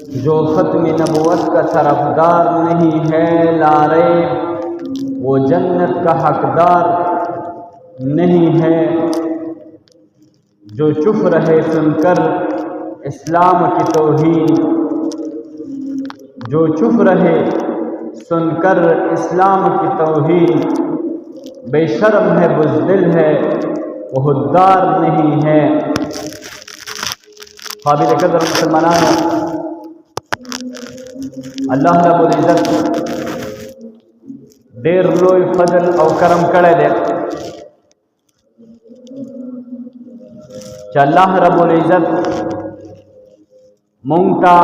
जो ख़त्म नबुव्वत का तरफदार नहीं है लारे वो जन्नत का हकदार नहीं है। जो चुप रहे सुनकर इस्लाम की तौहीन, जो चुप रहे सुनकर इस्लाम की तौहीन, बेशर्म है बुज़दिल है वो हुद्दार नहीं है। काबिल कदर मुसलमानों, अल्लाह रब्बुल इज़्ज़त देर लोई फजल और करम करे दे कि अल्लाह रब्बुल इज़्ज़त मुंगता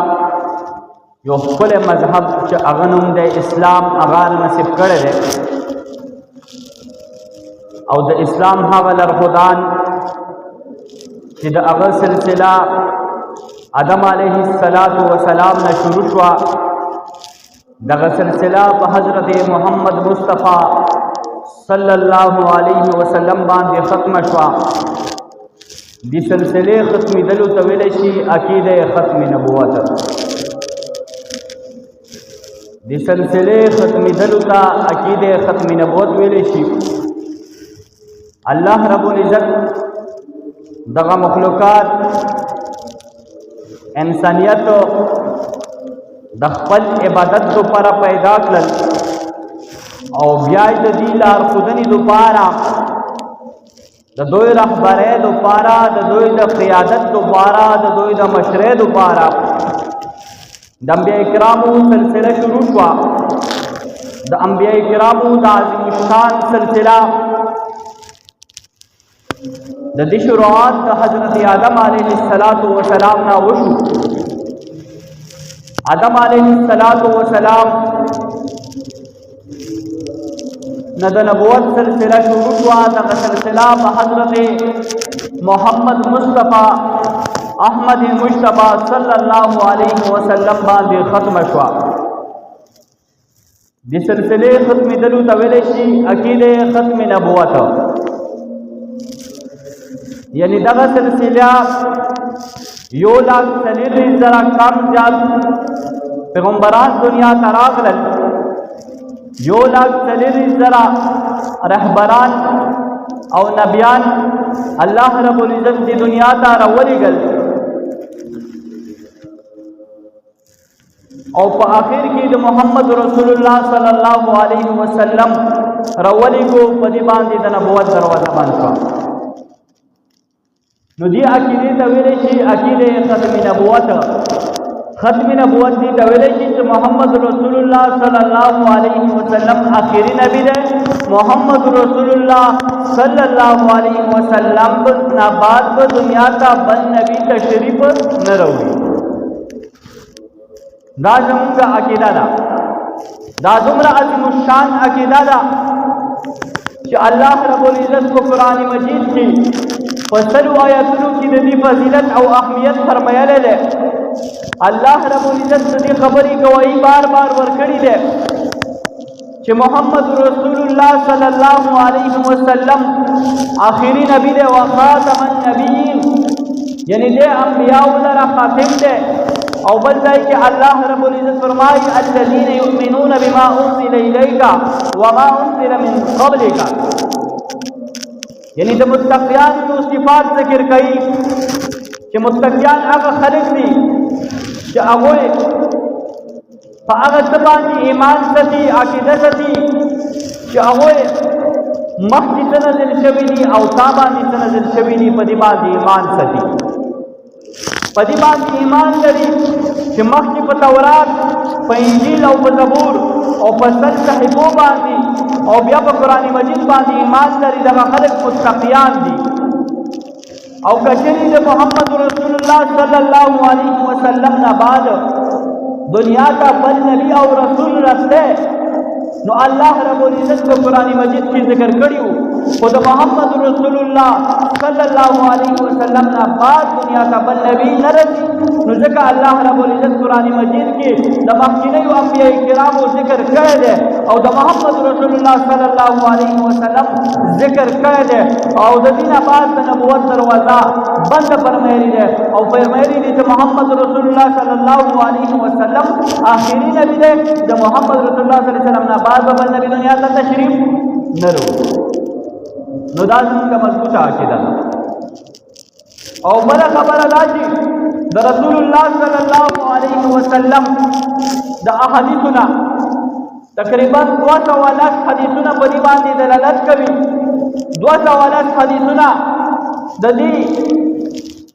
यो खुले मजहब च अगनुम दे इस्लाम अगाल नसीब करे दे और द इस्लाम हावल खुदान कि द अगल सिलसिला आदम अलैहिस्सलातु वसलाम न शुरू हुआ। दग सिलसिला हज़रत मोहम्मद मुस्तफ़ा सल्लल्लाहु अलैहि वसल्लम बांधे ख़त्म हुआ। दी सिलसिले ख़त्मी दलु तविलशी अकीदे ख़त्मी नबुव्वत, दी सिलसिले ख़त्मी दलुता अकीदे ख़त्मी नबुव्वत वेलशी। अल्लाह रब्बुल इज़्ज़त दगा मखलूक़ात इंसानियत दखल इबादत दोपारा पैदा कल और ब्याज दीलार खुदनी दोपारा दोई रहबरे दोपारा दोई द क़ियादत दोपारा दोई द मशरे दोपारा दंबिया इकरामू सिलसिला शुरू हुआ। द अंबिया इकरामू द आज़िमुश्शान सिलसिला द शुरुआत द हज़रत आदम अलैहिस्सलातु वसलाम ना वशु। आदम अलैहिस्सलातु वसलाम न द नबुव्वत सिलसिला शुरू हुआ। द सिलसिला हज़रत मोहम्मद मुस्तफ़ा अहमद मुश्तबा सल्लल्लाहु अलैहि वसल्लम बांधे ख़त्म हुआ। दी सिलसिले ख़त्मी दलु तवेलशी अकीदे ख़त्मी नबुव्वत, यानी दगा सिलसिला यो लाख सलीली जरा कम जात पैगम्बरान दुनिया तरागल, यो लाख सलीली जरा रहबरान और नबियान अल्लाह रब्बुल इज़्ज़त दी दुनिया तारवली गल और पर आखिर की द मोहम्मद रसूलुल्लाह सल्लल्लाहु अलैहि वसल्लम रवली को पदी बांधी द नबुव्वत दरवाजा बंद हुआ। नुदी अकीदे तवेलशी अकीदे ख़त्मी नबुव्वत, ख़त्मी नबुव्वत दी तवेलशी तो मोहम्मद रसूलुल्लाह सल्लल्लाहु अलैहि वसल्लम आखिरी नबी है। मोहम्मद रसूलुल्लाह सल्लल्लाहु अलैहि वसल्लम ना बाद ब दुनिया का बन नबी तशरीफ न रही। दा जमुंगा अकीदा दा जुमरा अज़ीमुश्शान अकीदा दा कि अल्लाह रब्बुल इज़्ज़त को कुरान मजीद की फसलु आयतुलु की नदी फजीलत और अहमियत फरमाया ले। अल्लाह रब्बुल इज़्ज़त दी खबरी गवाही बार बार वरकड़ी दे कि मोहम्मद रसूलुल्लाह सल्लल्लाहु अलैहि वसल्लम आखिरी नबी दे व खातमन नबीयीन, यानी दे अंबिया उलरा खातिम दे। और बल जाए कि अल्लाह रब्बुल इज़्ज़त फरमाई अल्लज़ीना युमिनूना बिमा उन्ज़िला इलैका व मा उन्ज़िला मिन क़ब्लिका, यानी जब मुत्तक़ियान की सिफ़ात ज़िक्र कई कि मुत्तक़ियान अगर खलिक दी कि अगोए अगर तबानी ईमान सती अकीदा सती कि अगोए मख्ती तनज़िल शबीनी और ताबानी तनज़िल शबीनी पदिबादी ईमान सती पदिबादी ईमान लरी कि मख्ती प तौरात प इंजील और प ज़बूर और प सल साहिबो बांधी और बिया प कुरान मजीद बांधी ईमान लरी दगा खलक मुत्तक़ियान दी। और कचरी दे मोहम्मद रसूलुल्लाह सल्लल्लाहु अलैहि वसल्लम ना बाद दुनिया का बल नबी और रसूल रस्ते नो अल्लाह रब्बुल इज़्ज़त को कुरान मजीद की जिक्र करियो خود محمد رسول الله صلی الله علیه وسلم نه بعد دنیا ته بل نبی نه رسي. نو ځکه الله رب العزت قرآن مجید کې د مخکینیو انبیاء کرامو ذکر کړی دی او د محمد رسول الله صلی الله علیه وسلم ذکر کړی دی او د دې نه بعد د نبوت دروازه بند فرمایلی دی او فرمایلی دی چې محمد رسول الله صلی الله علیه وسلم آخري نبی دی. د محمد رسول الله صلی الله علیه وسلم نه بعد بل نبی دنیا ته تشریف نه وروړي. نو دا زموږ مضبوطه عقیده ده. او بله خبره دا چې د رسول الله صلی الله علیه وسلم د احادیثونه تقریبا 210 حدیثونه په دې باندې دلالت کوي. 210 حدیثونه د دې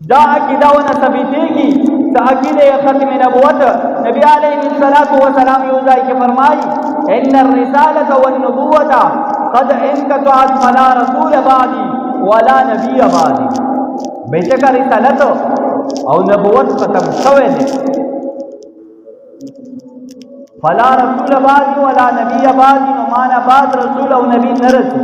دا عقیده ونه ثابتېږي چې عقیده ختم نبوت نبی علیه الصلاة والسلام یو ځای کې فرمایي ان الرسالة والنبوة قد انقطعت فلا رسول بعدي ولا نبي بعدي. بېشکه رسالت او نبوت ختم شوی دی. فلا رسول بعدي ولا نبي بعدي. نو معنا بعد رسول او نبی نه رسي.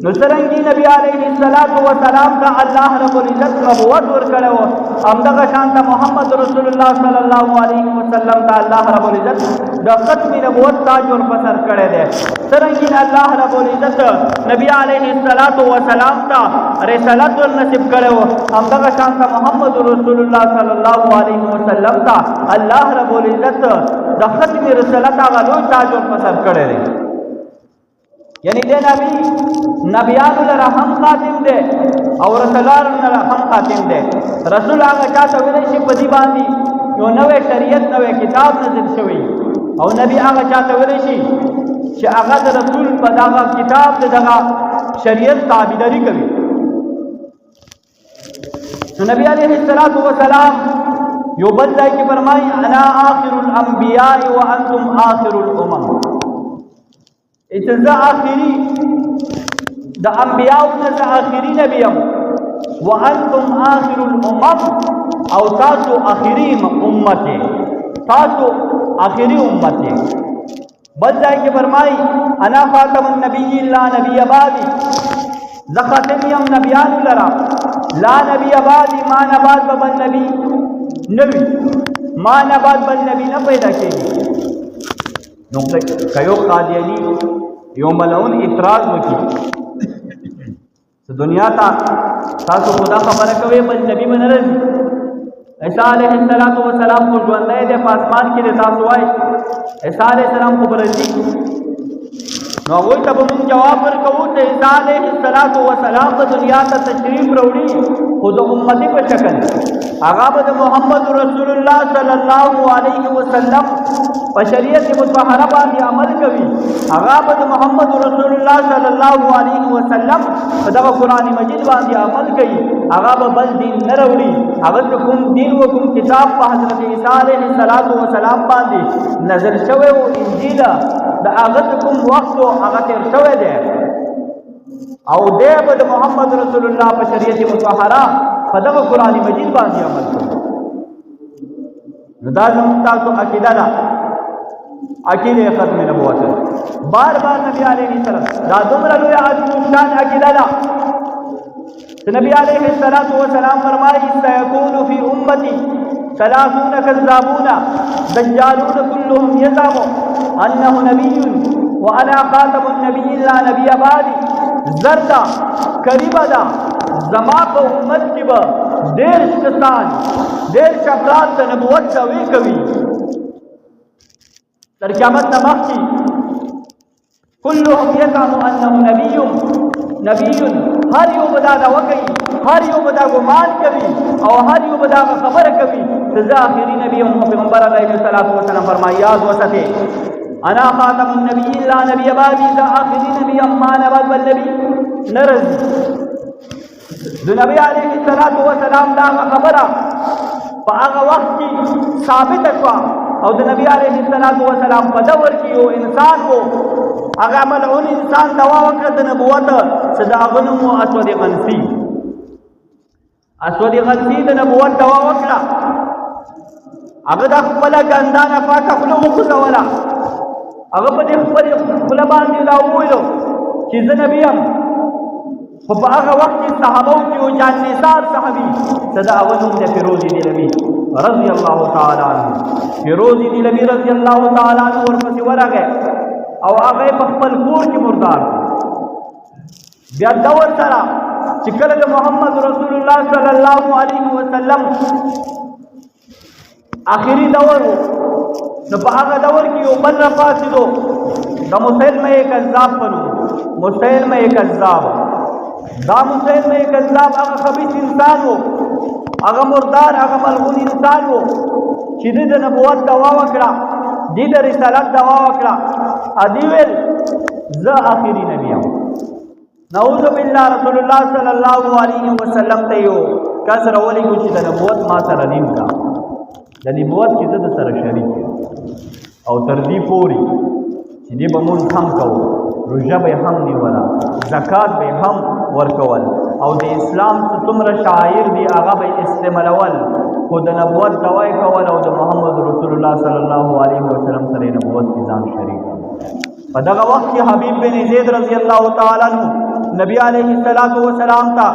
نو څرنګه نبی علیه الصلاة والسلام ته الله رب العزت نبوت ورکړی و همدغه شان ته محمد رسول الله صلی الله علیه وسلم ته الله رب العزت د ختم نبوت تاج ورپسر کړی دی. څرنګه الله رب العزت نبی علیه الصلاة والسلام ته رسالت ورنصیب کړی و همدغه شان ته محمد رسول الله صلی الله علیه وسلم ته الله رب العزت د ختم رسالت هغه لوی تاج ورپسر کړی دی. یعنی دې نبی نبیانو لره هم خاتم دی او رسولانو لره هم خاتم دی. رسول هغه چاته ویلی شي په دې باندې یو نوی شریعت نوی کتاب نازل شوی او نبی هغه چاته ویلی شي چې هغه د رسول په دغه کتاب د دغه شریعت تابعداري کوي. نو نبی علیه الصلاة والسلام یو بل ځای کې فرمایي انا آخر الانبیاء وانتم آخر الامم. اتزا آخری دا انبیاؤنا زا آخری نبیم وانتم آخر الامم او تاسو آخری امتی تاسو آخری امتی. بل جائے کہ فرمائی انا خاتم النبی لا نبی بعدی ز خاتمیم نبیان لرا لا نبی بعدی ما نباد بل نبی نبی ما نباد بل نبی نہ پیدا کی. نو کيو قادیانی یو ملعون اعتراض وکي دنیا تا تاسو خدا خبره کوي بل نبی من راځي. عیسی علیه السلام خو ژوندی دی په اسمان کې دی. تاسو وایي عیسی علیه السلام خو به راځي. نو هغوی ته به مونږ جواب ورکوو چې عیسی علیه السلام به دنیا ته تشریف راوړي خو د امتي په شکل. هغه به د محمد رسول الله صلی الله علیه وسلم په شریعت مطهره باندې عمل کوي. هغه به د محمد رسول الله صلی الله علیه وسلم په دغه قرآن مجید باندې عمل کوي. هغه به بل دین نه راوړي. هغه کوم دین و کوم کتاب په حضرت عیسی علیه السلام باندې نازل شوی و انجیل د هغه کوم وخت هغه تیر شوی دی او دی به د محمد رسول الله په شریعت مطهره په دغه قرآن مجید باندې عمل کوي. نو دا زموږ تاسو عقیده ده عقیده ختم نبوت. بار بار نبی علیه السلام دا دومره لوی عظیم شان عقیده ده چې نبی علیه السلام فرمایي سيكون في امتي 30 كذابون دجالون كلهم يزعم انه نبي وانا خاتم النبي لا نبي بعدي. زردا قریبا دا زما په امت کې به ډېر کسان ډېر افراد د نبوت دعوی کوي تر قیامت نه مخکې. كلهم يزعم انه نبي هر یو به دا دعوه کوي هر یو به دا ګمان کوي او هر یو به دا خبره کوي چې زه آخري نبی یم. پیغمبر علیه السلام فرمایي یاد وساتئ انا خاتم النبی لا نبی بعدی. زه آخري نبی یم ما نه بعد بل نبی نه راځي. د نبی علیه السلام دا خبره په هغه وخت کې ثابته شوه او د نبی علیه السلام په دور کې یو انسان و هغه ملعون انسان دعا وکړه د نبوت چې د هغه نوم و اسود غنسي. اسود غنسي د نبوت دعا وکړه. هغه د خپله ګندانه پاکه خوله وخوځوله. هغه په دې خپلې خوله باندې دا وویلو چې زه نبي یم خو په هغه وخت کې صحابو کې یو جان نثار صحابي صدا هغه نوم دی فیروز دهلوي رضی الله تعالی عنه. فیروز دهلوي رضی الله تعالی عنه ورپسې ورغی او هغه په خپل کور کې مردار بیا دور سره چې کله د محمد رسول الله صلی الله علیه وسلم آخري دور و نو په هغه دور کې یو بل راپاڅېدو د مسیلمه کذاب په نوم مسیلمه کذاب. دا مسیلمه کذاب هغه خبیث انسان و هغه مردار هغه ملعون انسان و چې د نبوت دعوا وکړه د رسالت دعوا وکړه ادي ویل زه آخري نبی یم. نعوذ بالله رسول الله صلی الله علیه وسلم ته یو کس راولېږو چې د نبوت ما سره نیم کا د نبوت کې زه د سره شریک یم او تر دې پورې چې دې به مونږ هم کوو روژه به هم نیوله زکات به هم ورکول او د اسلام څومره شعائر دي هغه به استعمالول خو د نبوت دعای کول او د محمد رسول الله صلی الله علیه وسلم سره نبوت کې ځان شریک په دغه وخت کې حبیب بن زید رضی الله تعالی عنہ نبی علیه الصلاۃ والسلام ته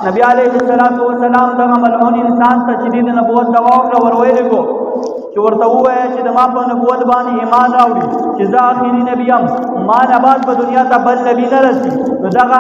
نبی علیه الصلاۃ والسلام دغه ملعون انسان ته چې د نبوت دعوا وکړه ورولېږو چې ورته ووایه چې د ما په نبوت باندې ایمان راوړي چې زه آخري نبی یم ما نه بعد په دنیا ته بل نبی نه رسي. نو دغه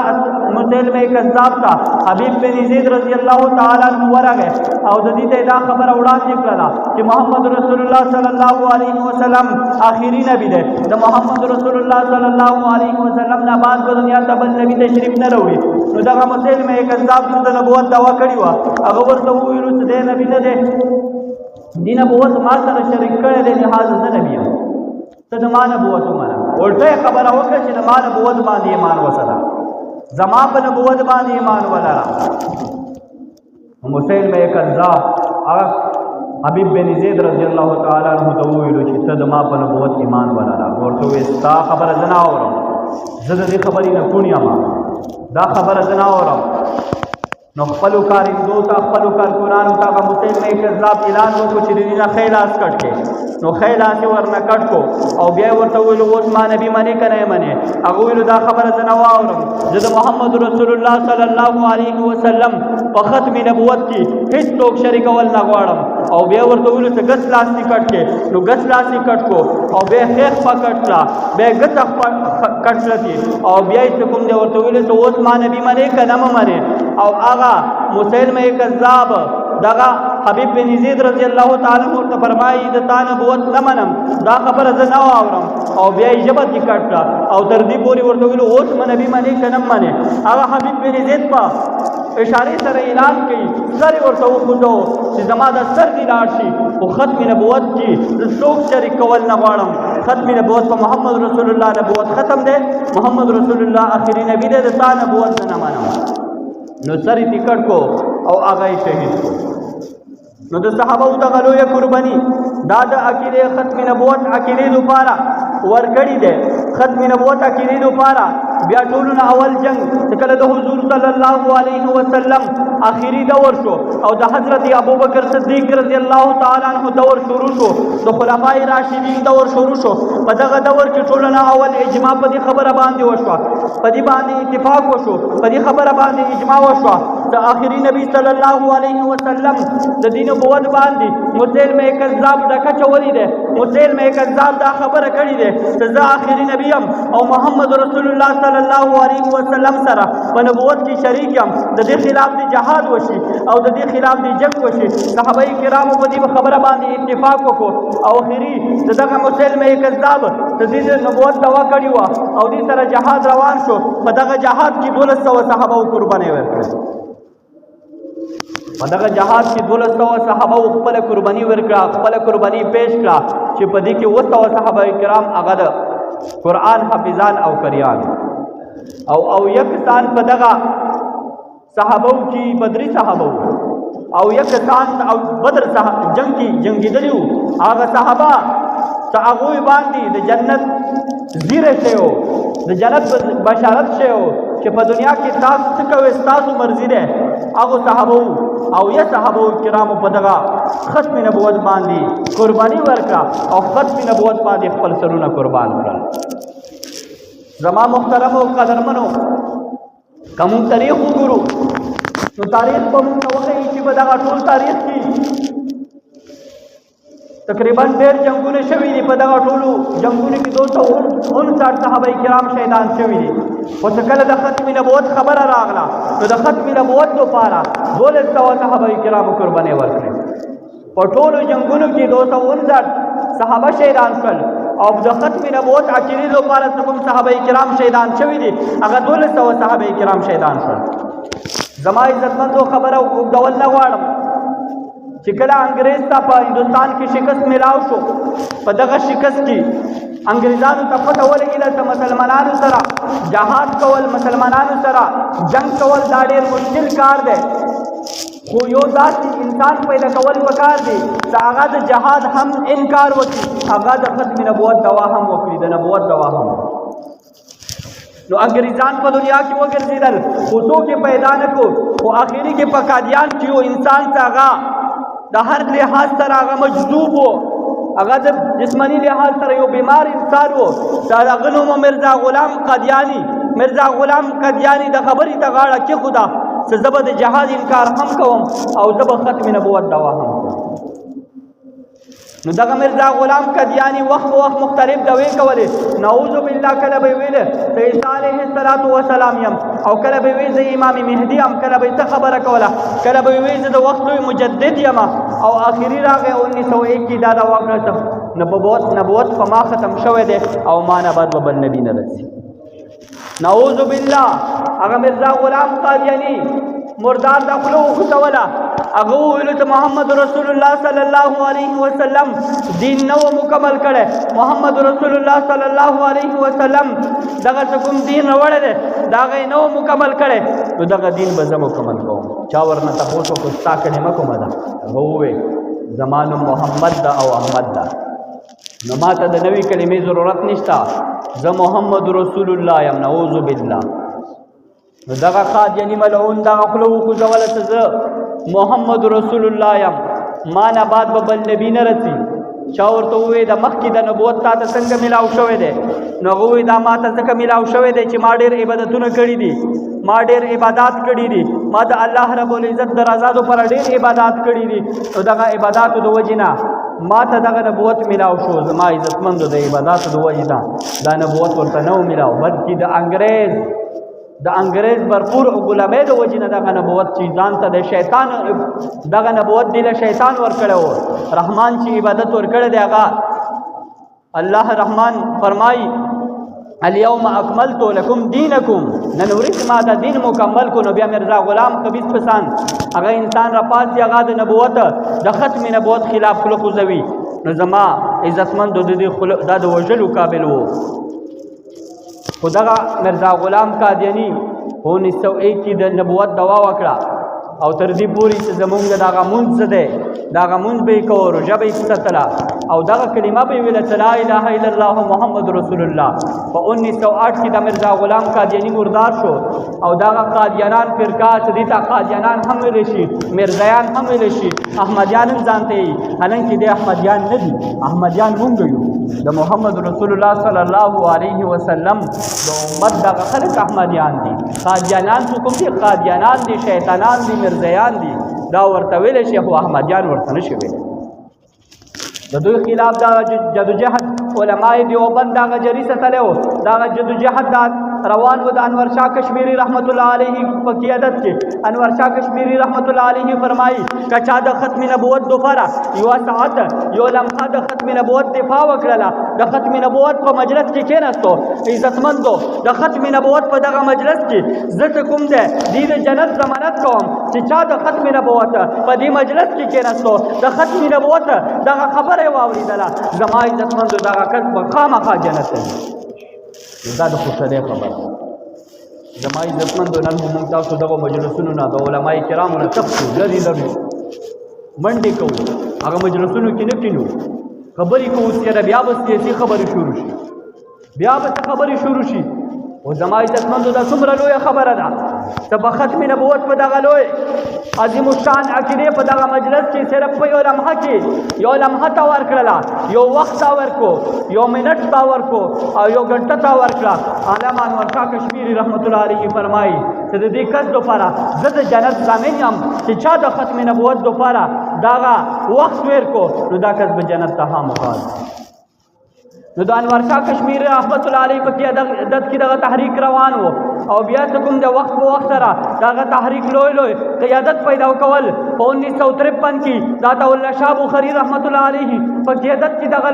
مسیلمه کذاب ته حبیب بن زید رضی الله تعالی عنہ ورغی او د دې ته دا خبره وړاندې کړله چې محمد رسول الله صلی الله علیه وسلم آخري نبی دی د محمد رسول الله صلی الله علیه وسلم نه بعد په دنیا ته بل نبی تشریف نه راوړي. نو دغه مسیلمه کذاب چې د نبوت دعوا کړې وه هغه ورته وویلو چې دی نبی نه دی دی نبوت ما سره شریک کړی دی لحاظ زه نبی یم ته د ما نبوت ومنه. الټه خبره وکړه چې د ما نبوت باندې ایمان وسله زما په نبوت باندې ایمان ولره. مسیلمه کذاب هغه حبیب بن زید رضی الله تعالی عنہ ته وویلو چې ته د ما په نبوت ایمان ولره. ورته وویل ستا خبره زه نه اورم زه د دې خبرې نه کوڼ یم دا خبره زه نه اورم. نو خپلو کارندو ته خپلو کارکنانو ته هغه مسیلمه کذاب اعلان وکړو چې د دې نه ښی لاس کټ کړې. نو ښی لاس یې ورنه کټ کړو او بیا یې ورته وویلو اوس ما نبي منې که نه یې منې. هغه ویلو دا خبره زه نه واورم زه د محمد رسول الله صلی الله علیه وسلم په ختم نبوت کې هېڅوک شریکول نه غواړم. او بیا ورته ویلو چې ګس لاس یې کټ کړې. نو ګس لاس یې کټ کړو او بیا ښې خپه کټ کړه بیا یې ګڅه کټ کړه او بیا یې چې کوم دی ورته ویلو چې اوس ما نبي منې که نه مه منې. او هغه مسیلمه کذاب دغه حبیب بن زید رضی الله تعالی عنہ ته فرمایي د تا نبوت نه منم دا خبره زه نه واورم. او بیا یې ژبه کې کټ کړه او تر دې پورې ورته ویلو اوس مه نبي منې که نه منې. هغه حبیب بن زید په اشارې سره اعلان کوي سر یې ورته وخوځو چې زما د سر دې لاړ شي خو ختم نبوت کې زه څوک شریک کول نه غواړم. ختم نبوت په محمد رسول الله نبوت ختم دی محمد رسول الله آخري نبی دی د تا نبوت زه نه منم. نو سر یې ټیکټ کو او هغه یې شهید کو. نو د صحابو دغه لویه قرباني دا د عقیدې ختم نبوت عقیدې لپاره ورکړې ده. ختم نبوت عقیدې لپاره بیا ټولو نه اول جنگ چې کله د حضور صلی الله علیه وسلم آخري دور شو او د حضرت ابوبکر صدیق رضی الله تعالی عنہ دور شروع شو د خلفای راشدین دور شروع شو. په دغه دور کې ټولو نه اول اجماع په دې خبره باندې وشوه په دې باندې اتفاق وشو په دې خبره باندې اجماع وشوه د آخري نبی صلی الله علیه وسلم د دین نبوت باندې مسیلمه کذاب ډکه چولی ده. مسیلمه کذاب دا خبره کړې ده چې زه آخري نبی یم او محمد رسول الله صلی الله علیه وسلم سره په نبوت کې شریک یم. د دې خلاف د جهاد وشي او د دې خلاف د جنگ وشي. صحابه کرامو په دې خبره باندې اتفاق وکړو او آخري دغه مسیلمه کذاب د دې نبوت دعوا کړې وه او دې سره جهاد روان شو. په دغه جهاد کې 1200 صحابه قرباني ورکړه. په دغه جهاد کې 1200 صحابه خپل قرباني ورکړه خپل قرباني پیش کړه چې په دې کې 200 صحابه کرام هغه د قرآن حافظان او قریان او یک سان په دغه صحابو کې بدري صحابو او یک سان او بدر جنگ کې جنگیدلی هغه صحابه ته هغوی باندې د جنت زیره شوی د جنت بشارت شوی چې په دنیا کې تاسو څه کوئ ستاسو مرضي ده. هغو صحابو او یا صحابو کرامو په دغه ختم نبوت باندې قرباني ورکړه او ختم نبوت باندې خپل سرونه قربان کړل. زما محترمو قدرمنو که موږ تاریخ وګورو نو تاریخ به موږ ته وښیي چې په دغه ټول تاریخ کې تقریبا ډېر جنګونه شوي دي. په دغه ټولو جنګونو کې 259 صحابه کرام شهیدان شوي دي. خو چې کله د ختم نبوت خبره راغله نو د ختم نبوت لپاره 1200 صحابه کرامو قربانۍ ورکړې. په ټولو جنګونو کې 259 صحابه شهیدان شول او د ختم نبوت عقیدې لپاره کوم صحابه کرام شهیدان شوي دي هغه 1200 صحابه کرام شهیدان شول. زما عزتمندو خبره وګډول نه غواړم چې کله انګریز ته په هندوستان کې شکست میلاو شو، په دغه شکست کې انګریزانو ته پته ولګېده چې مسلمانانو سره جهاد کول، مسلمانانو سره جنگ کول دا ډېر مشکل کار دی، خو یو داسې انسان پیدا کول پکار دی چې هغه د جهاد هم انکار وکړي، هغه د ختم نبوت دوا هم وکړي، د نبوت دوا هم. نو انګریزان په دنیا کې وګرځېدل خو څوک یې پیدا نه کړو، خو آخري کې په قادیان کې یو انسان ته هغه د هر لحاظ سره هغه مجذوب و، هغه د جسماني لحاظ سره یو بیمار انسان و چې هغه نوم مرزا غلام قادیاني. مرزا غلام قادیاني د خبرې ته غاړه کېښوده چې زه به د جهاد انکار هم کوم او زه به ختم نبوت دوا هم کوم. نو دغه مرزا غلام قادیاني وخت په وخت مختلف دوې کولې. نعوذ بالله کله به ویله د عیسی علیه السلام یم، او کله به وی زه امام مهدي یم، کله به څه خبره کوله، کله به وی زه د وخت لوی مجدد یم، او آخري راغی 1901 کې دا دعوا کړه چې نبوت په ما ختم شوی دی او ما نه بعد به بل نبي نه رسي. نعوذ بالله. هغه مرزا غلام قادیاني مردار د خوله وخوځوله، هغه وویلو چې محمد رسول الله صلی الله علیه وسلم دین نه و مکمل کړی، محمد رسول الله صلی الله علیه وسلم دغه چې کوم دین راوړی دی د هغه یې نه و مکمل کړی، نو دغه دین به زه مکمل کوم. چا ورنه تپوس وکړو ستا کلمه کومه ده؟ هغه وویل زما نوم محمد ده او احمد ده، نو ما ته د نوې کلمې ضرورت نشته، زه محمد رسول الله یم. نعوذ بالله. نو دغه قادیاني ملعون دغه خوله وخوځوله چې زه محمد رسول الله یم، ما نه بعد به بل نبي نه رسي. چا ورته وویل د مخکې د نبوت تا ته څنګه میلاو شوی دی؟ نو هغه وویل دا ما ته ځکه میلاو شوی دی چې ما ډېر عبادتونه کړي دي، ما ډېر عبادات کړي دي، ما د الله رب العزت د رضا دپاره ډېر عبادات کړي دي، نو دغه عباداتو د وجې نه ما ته دغه نبوت میلاو شو. زما عزتمندو د عباداتو د وجې نه دا نبوت ورته نه و میلاو، بلکې د انګریز برپور غلامۍ د وجې نه دغه نبوت چې ځان ته د شیطان دغه نبوت دی له شیطان ورکړی و. رحمان چې عبادت ورکړی دی هغه الله رحمان فرمایي الیوم اکملت لکم دینکم، نن ورځ ما دا دین مکمل کو. نو بیا مرزا غلام خبیث پسند هغه انسان راپاسي هغه د نبوت د ختم نبوت خلاف خوله خوځوي. نو زما عزتمندو د دې دا د وژلو قابل و. خو دغه مرزا غلام قادیاني 1901 کې د نبوت دوا وکړه او تر دې پورې چې زمونږ دغه مونځ څه دی دغه مونځ به یې کوو، روژه به یې ستله او دغه کلمه به یې ویله چې لا اله الا الله محمد رسول الله. په 1908 کې د مرزا غلام قادیاني مردار شو او دغه قادیانان فرقه چې دې ته قادیانان هم ویلی شي، مرزایان هم ویلی شي، احمدیان هم ځان ته یي، حالانکې دی احمدیان نه دي، احمدیان مونږ یو. د محمد رسول الله صلی الله علیه وسلم د امت دغه خلک احمدیان دي. قادیانان څه کوم دي؟ قادیانان دي، شیطانان دي، مرزایان دي، دا ورته ویلی شي خو احمدیان ورته نه شي ویلی. د دوی خلاف دا جدوجهد علماء دیوبند دغه جري ستلی و، دغه جدوجهد دا روان و د انور شاه کشمیری رحمت الله علیه په قیادت کې. انور شاه کشمیری رحمت الله علیه فرمایي که چا د ختم نبوت دپاره یوه ساعت یو لمحه د ختم نبوت دفاع وکړله، د ختم نبوت په مجلس کې کېناستو، عزتمندو د ختم نبوت په دغه مجلس کې زه چې کوم دی دې د جنت ضمانت کوم چې چا د ختم نبوت په دې مجلس کې کېناستو د ختم نبوت دغه خبره یې واورېدله، زما عزتمندو دغه کس به خامخا جنت ته ځي. دا د خوشحالۍ خبره ده. زما عزتمندو نن خو موږ تاسو دغو مجلسونو نه د علماء کرامو نه تښتو، لرې لرې منډې کوو، هغه مجلسونو کې نه کینو، خبرې کوو سره، بیا به سیاسي خبرې شروع شي، بیا به څه خبرې شروع شي. او زما عزتمندو دا څومره لویه خبره ده چې په ختم نبوت په دغه لوی عظیم الشان عقیدې په دغه مجلس کې صرف په یو لمحه کې یو لمحه ته ورکړله، یو وخت ته ورکو، یو منټ ته ورکو او یو ګنټه ته ورکړه. علامه انور شاه کشمیری رحمت الله علیه فرمایي چې د دې کس دوپاره زه د جنت ضامن یم چې چا د ختم نبوت دوپاره دغه وخت ویر کو نو دا کس به جنت ته خامخا نو د انور شاه کشمیری رحمت الله علیه په قیادت کې دغه تحریک روان و او بیا څه کوم د وخت په وخت سره دغه تحریک لوی قیادت پیدا کول په 1953 کې د عطاالله شاه بخاري رحمت الله علیه په قیادت کې دغه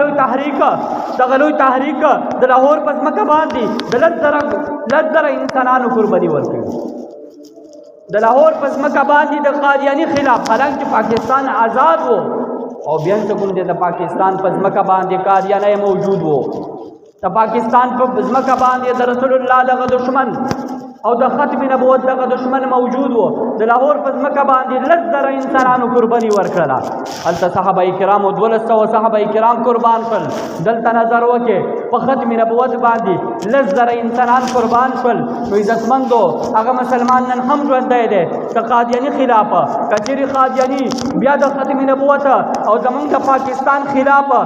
لوی تحریک د لاهور په ځمکه باندې د لس زره انسانانو قرباني ورکړي د لاهور په ځمکه باندې د قادیاني خلاف حالانکه پاکستان آزاد و او بیا څه کوم د پاکستان په ځمکه باندې قادیانه موجود وو د پاکستان په ځمکه باندې د رسول الله دغه دشمن او د ختم نبوت دغه دشمن موجود وو د لاهور په ځمکه باندې لس زره انسانانو قرباني ورکړله هلته صحابه کرامو 1200 صحابه کرام قربان شول دلته نظر وکړې په ختم نبوت باندې لس زره انسانان قربان شول نو عزتمندو هغه مسلمان نن هم ژوندی دی د قادیاني خلاف که چیرې قادیاني بیا د ختم نبوت او زمونږ د پاکستان خلاف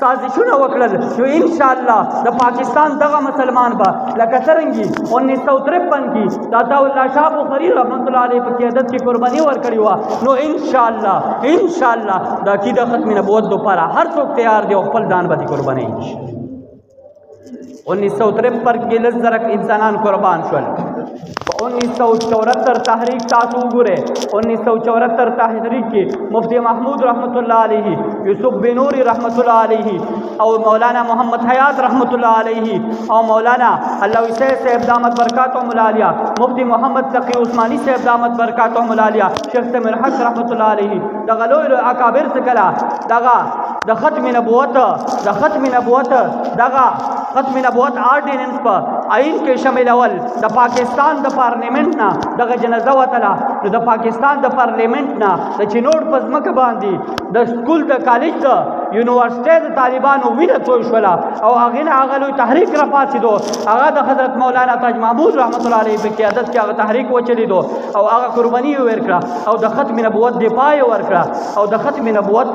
سازشونه وکړل نو انشاءالله د پاکستان دغه مسلمان به لکه څرنګه 1953 کې د عطاالله شاه بخاري رحمت الله علیه په قیادت کې قرباني ورکړې وه نو انشاءالله د عقیده ختم نبوت دوپاره هر څوک تیار دی او خپل ځان به قرباني 1953 کې لس زره انسانان قربان شول 1974 تحریک تاسو وګورئ 1974 تحریک کې مفتی محمود رحمت الله علیه یوسف بنوری رحمت الله علیه او مولانا محمد حیات رحمت الله علیه او مولانا علوی صاحب دامت برکاتهم العالیہ مفتی محمد تقی عثمانی صاحب دامت برکاتهم العالیہ شیخ سمیر حق رحمت الله علیه دغه لوی اکابر څخه دغه د ختم نبوت آرډیننس په آئین کې شامل اول د پاکستان د پارلیمنت نه دغه جنازه وتله نو د پاکستان د پارلیمنت نه د چینوړ په ځمکه باندې د سکول د کالج د یونیورسټۍ د طالبانو وینه توی شوله او هغې نه هغه لوی تحریک راپاڅېدو هغه د حضرت مولانا تاج محمود رحمت الله علیه په قیادت کې هغه تحریک وچلېدو او هغه قرباني یې ورکړه او د ختم نبوت دفاع یې ورکړه او د ختم نبوت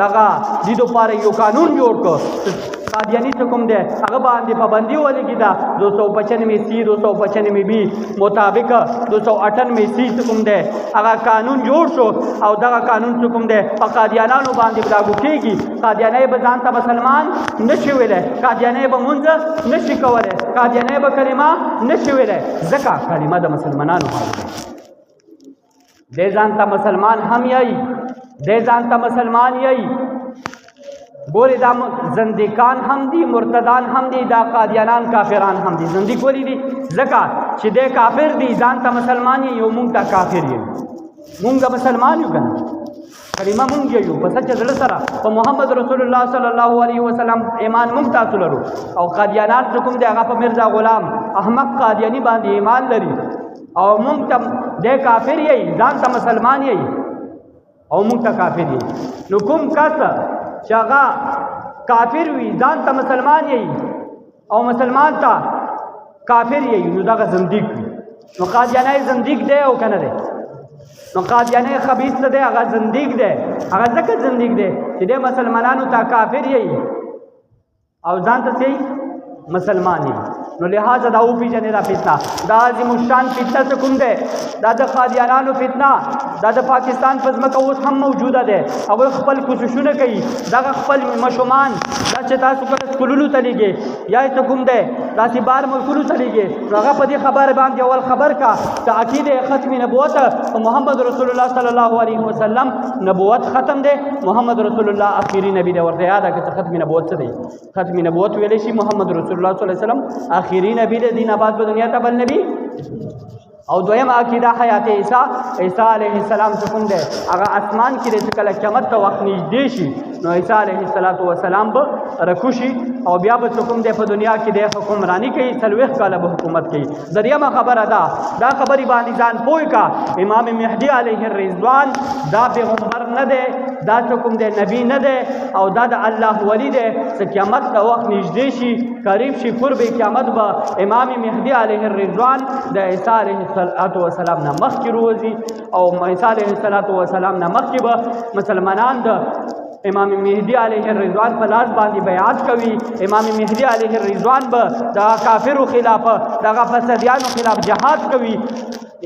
دغه دې دپاره یو قانون جوړ کړ قادیانی څه کوم دی هغه باندې پابندي ولګېده 295 سی 295 بی مطابق 298 سی څه کوم دی هغه قانون جوړ شو او دغه قانون څه کوم دی په قادیانانو باندې لاګو کېږي قادیانی به ځان ته مسلمان نشي ویلی قادیانی به مونځ نشي کولی قادیانی به کلمه نشي ویلی ځکه کلمه د مسلمانانو باندې دی ځان ته مسلمان هم یی دی ځان ته مسلمان یی ګورې دا زندیکان هم دي مرتدان هم دي دا قادیانان کافران هم دي زندیک ولې دي ځکه چې دی کافر دي ځان ته مسلمان یې یو مونږ ته کافر یو مونږ مسلمان یو که نه کلمه مونږ یو په سچ زړه سره په محمد رسول الله صلی الله علیه وسلم ایمان مونږ تاسو لرو او قادیانان چې کوم دی هغه په مرزا غلام احمد قادیاني باندې ایمان لري او مونږ ته دی کافر یې ځان ته مسلمان یې او مونږ ته کافر یې نو کوم کس چې هغه کافر وي ځان ته مسلمان یې او مسلمان ته کافر یې نو دغه زندیق وي نو قادیانی زندیق دی او که نه دی نو قادیانی خبیث ته دی هغه زندیق دی هغه ځکه زندیق دی چې دی مسلمانانو ته کافر یې او ځان ته څه مسلمان یې نو لہذا دا وپېژنې دا فتنه دا عظیم الشان فتنه څه کوم دی دا د قادیانانو فتنه دا د پاکستان په ځمکه اوس هم موجوده دی هغوی خپل کوششونه کوي دغه خپل مشومان دا چې تاسو کله سکولونو ته لیږئ یا یې څه کوم دی داسې بار ملکونو ته لیږئ نو هغه په دې خبره باندې اول خبر کا د عقیدې ختم نبوت په محمد رسول الله صلی الله علیه وسلم نبوت ختم دی محمد رسول الله آخري نبی دی ورته یاده که ختم نبوت څه دی ختم نبوت ویلی شي محمد رسول الله صلی الله علیه وسلم آخري نبی دی دین آباد په دنیا ته بل نبی او دویم عقیده حیات عیسی علیه السلام څه کوم دی هغه اسمان کې دی چې کله قیامت ته وخت نږدې شي نو عیسی علیه السلام به رکوشي او بیا به څه کوم دی په دنیا کې دی حکمرانی کوي 40 کاله به حکومت کوي دریمه خبره ده دا خبرې باندې ځان پوه کا امام مهدي علیه الرضوان دا پیغمبر نه دی دا څه کوم دی نبی نه دی او دا د الله ولی دی چې قیامت ته وخت نږدې شي قریب شي قرب قیامت به امام مهدي علیه الرضوان د عیسی علیه السلام نه مخکې روزي او عیسی علیه السلام نه مخکې به مسلمانان د امام مهدی علیه الرضوان په لاس باندې بیعت کوي. امام مهدی علیه الرضوان به د کافرو خلاف دغه فسادیانو خلاف جهاد کوي.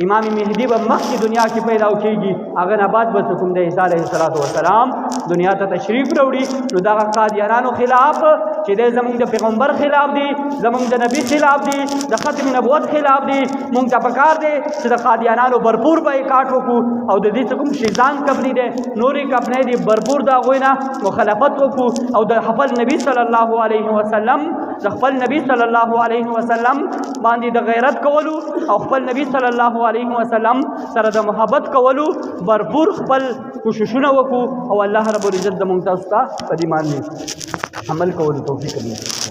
امام مهدی به مخکې دنیا کې پیدا کېږي، هغه نه بعد به کوم د عیسی علیه السلام دنیا ته تشریف راوړي. نو دغه قادیانانو خلاف چې دی زمونږ د پیغمبر خلاف دی، زمونږ د نبی خلاف دی، د ختم نبوت خلاف دی. مونږ ته پکار دی چې د قادیانانو برپور بایکاټ وکړو او د دې څه کوم شیطان کمپنی دی نورې کمپنۍ دی برپور د هغوی نه مخالفت وکړو او د خپل نبی صلی الله علیه وسلم د خپل نبی صلی الله علیه وسلم باندې د غیرت کولو او خپل نبی صلی الله علیه وسلم سره د محبت کولو برپور خپل کوششونه وکړو او الله رب العزت د مونږ تاسو ته په دې باندې عمل کولو توفیق راکړي.